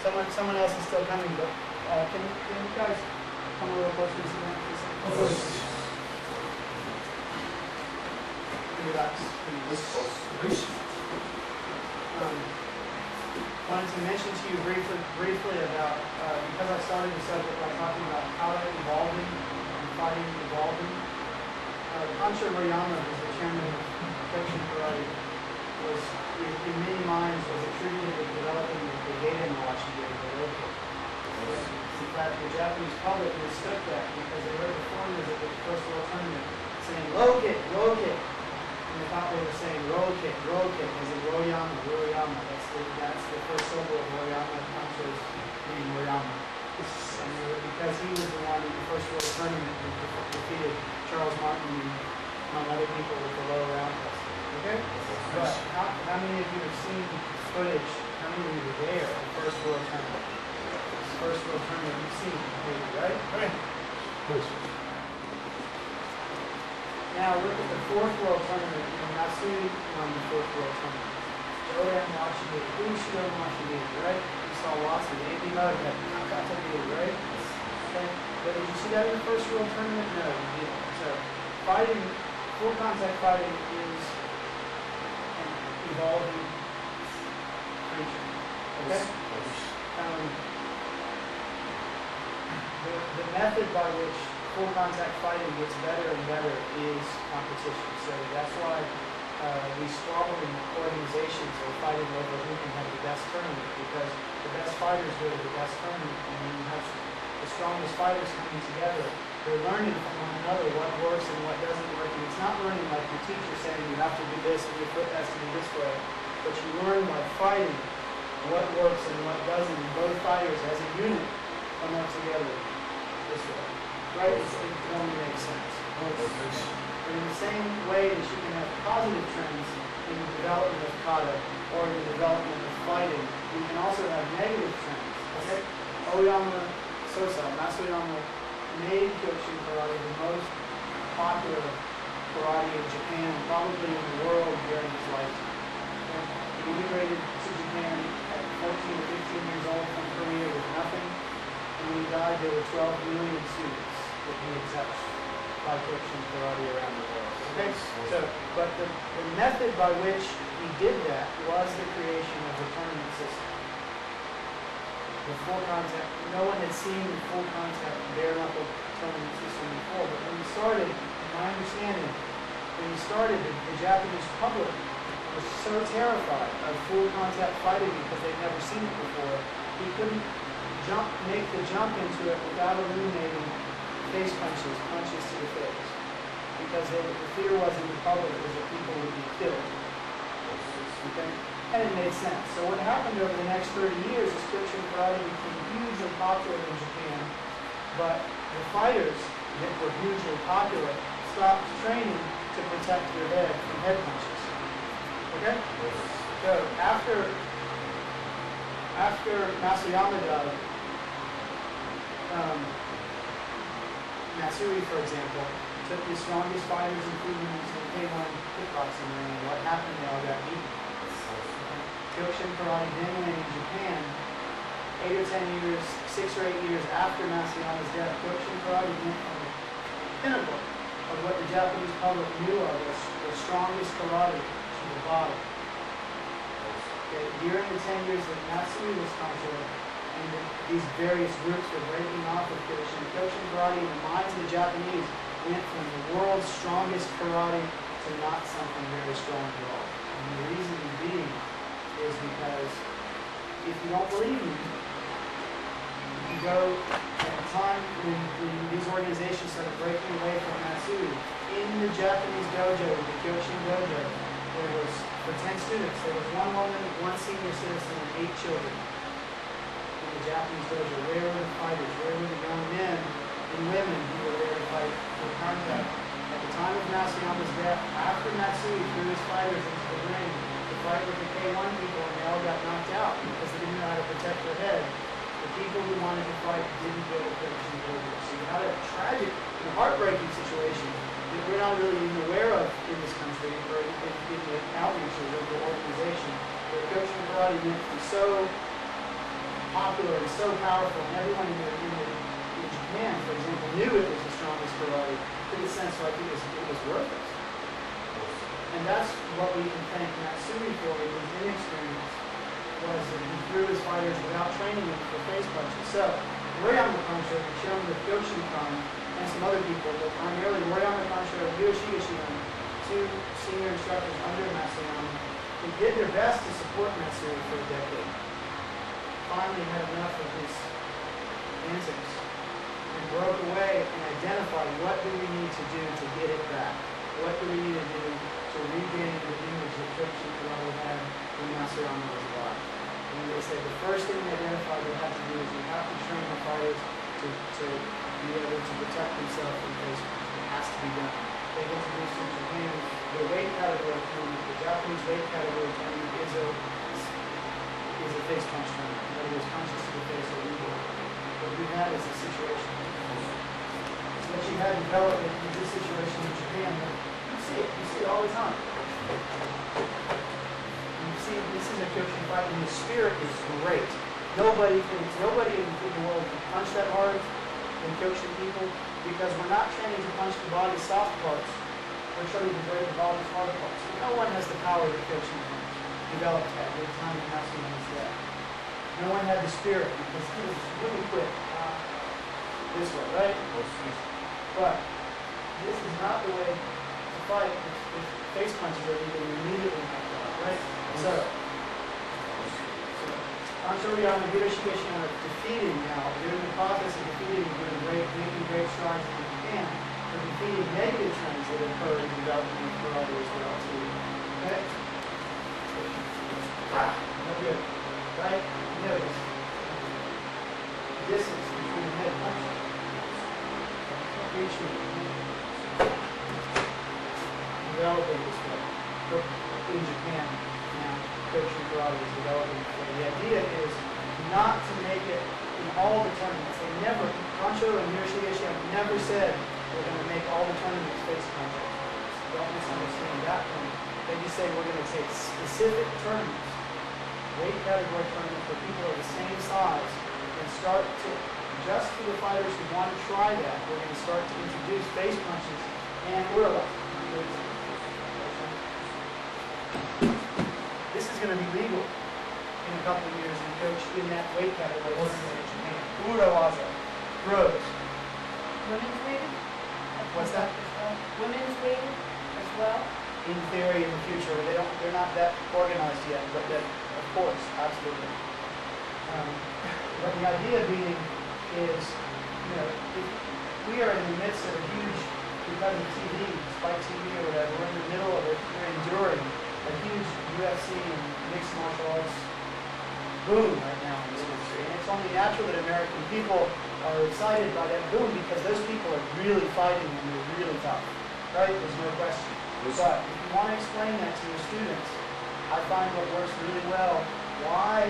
Someone else is still coming, but can you guys come a little closer to the mic for a second? Of course. Relax, please. Wanted to mention to you briefly about, because I started the subject by talking about kata evolving and fighting evolving. Pancho Murayama, who's the chairman of Kyokushin Karate, was, in many minds, was attributed with developing the Gaiden watch and the road kick. In fact, the Japanese public mistook that because they heard the foreigners at the first world tournament saying low kick, and they thought they were saying roll kick, as in Royama. That's the first syllable of Royama, Pancho's name, Royama. And because he was the one in the first world tournament who defeated Charles Martin and among other people with the low round test. Okay? But how many of you have seen footage? How many of you were there at the first world tournament? First world tournament you've seen, maybe, right? Right. Please. Now look at the fourth world tournament in Matsui on the fourth world tournament. Jodan Washington, Ushido Washington, right? You saw lots of anything out of that. Nakata did, right? Okay. But did you see that in the first world tournament? No, you didn't. So fighting, full contact fighting is an evolving creature. Okay? The method by which full contact fighting gets better and better is competition. So that's why these squabbling organizations are fighting over who can have the best tournament, because the best fighters go to the best tournament, and when you have the strongest fighters coming together, they're learning from one another what works and what doesn't work. And it's not learning like your teacher saying you have to do this and your foot has to be this way, but you learn by fighting what works and what doesn't, and both fighters as a unit come up together this way. Right? It only makes sense. But in the same way that you can have positive trends in the development of kata or in the development of fighting, you can also have negative trends. Okay? Oyama Sosa, Masuyama, made Kyokushin Karate the most popular karate in Japan, probably in the world during his lifetime. Okay? He immigrated to Japan at 14 or 15 years old from Korea with nothing, and when he died there were 12 million students that he had touched by Kyokushin Karate around the world. Okay? So, but the method by which he did that was the creation of the tournament system. The full contact, no one had seen the full contact bare knuckle tournament system before, but when he started, in my understanding, when he started, the Japanese public was so terrified of full contact fighting because they'd never seen it before, he couldn't make the jump into it without eliminating face punches to the face. Because the fear was in the public was that people would be killed. Okay? And it made sense. So what happened over the next 30 years is Kyokushin Karate became hugely popular in Japan, but the fighters that were hugely popular stopped training to protect their head from head punches. Okay? So after Masuyama died, Matsui, for example, took the strongest fighters, including the K1 kickboxing ring, and what happened? They all got beaten. Kyokushin Karate then went in Japan 8 or 10 years, 6 or 8 years after Masuyama's death. Kyokushin Karate went from the pinnacle of what the Japanese public knew of as the strongest karate to the bottom. Okay, during the 10 years that Matsui was popular, and these various groups were breaking off of Kyokushin Karate, in the minds of the Japanese, went from the world's strongest karate to not something very strong at all. And the reason being is because if you don't believe me, you go at the time when these organizations started breaking away from Matsui, in the Japanese dojo, the Kyokushin dojo, there was, for 10 students, there was 1 woman, 1 senior citizen, and 8 children. The Japanese dojo, where were the fighters? Where were the young men and women who were there to fight for contact? At the time of Masuyama's death, after Matsui threw his fighters into the ring to fight with the K1 people, and they all got knocked out because they didn't know how to protect their head, the people who wanted to fight didn't go to Kyokushin dojo. So you had a tragic and heartbreaking situation that we're not really even aware of in this country, or in the outreaches of the organization, where Kyokushin Karate went from so popular and so powerful, and everyone in Japan, for example, knew it was the strongest karate, in a sense like it was worthless. And that's what we can thank Matsui for in his inexperience, was that he threw his fighters without training them for face punches. So, Royama Kansho, Kyokushin Seminar, and some other people, but primarily Royama Kansho and Hiroshi Ishiyama, two senior instructors under Matsuyama, who did their best to support Matsui for a decade, finally had enough of his antics and broke away and identified what do we need to do to get it back. What do we need to do to regain the image that Kyokushin Karate had when Matsuyama was alive? And they said the first thing they identified we have to do is we have to train the fighters to be able to protect themselves from face punches. It has to be done. They introduced in Japan the weight category tournament. The Japanese weight category tournament is a face punch tournament. In other words, punches to the face are legal. What we had is a situation. What you had developed in this situation in Japan, you see it all the time. You see, this is a Kyokushin fight, and the spirit is great. Nobody in the world can punch that hard than Kyokushin people, because we're not training to punch the body's soft parts. We're training to break the body's hard parts. No one has the power that Kyokushin developed at the time of Matsuyama was dead. No one had the spirit, because he was really quick. This way, right? But this is not the way to fight if face punches are legal immediately knocked out, right? So Kansho Ryama and Hiroshi Ishiyama are defeating now. They're in the process of defeating, making great strides in Japan. They're defeating negative trends that occur in the development of karate as well, too. Okay? No good. Right? Notice the distance between the head punch. Reaching. Developing this way. In Japan now, Kyokushin Karate is developing this way. The idea is not to make it in all the tournaments. They never, Kansho and Hiroshi Ishiyama never said we're going to make all the tournaments face punches. Don't misunderstand that one. They just say we're going to take specific tournaments, weight category tournaments for people of the same size, and start to, just for the fighters who want to try that, we're going to start to introduce face punches and Urla. This is going to be legal in a couple of years in that weight category. Urawaza, throws. Women's weighted? What's that? Women's weighted as well? In theory, in the future, they're not that organized yet, but that, of course, absolutely. But the idea being is, if we are in the midst of a huge, because of TV, Spike TV or whatever, we're in the middle of it, we're enduring a huge UFC and mixed martial arts boom right now in this industry. And it's only natural that American people are excited by that boom because those people are really fighting and they're really tough. Right? There's no question. But if you want to explain that to your students, I find what works really well, why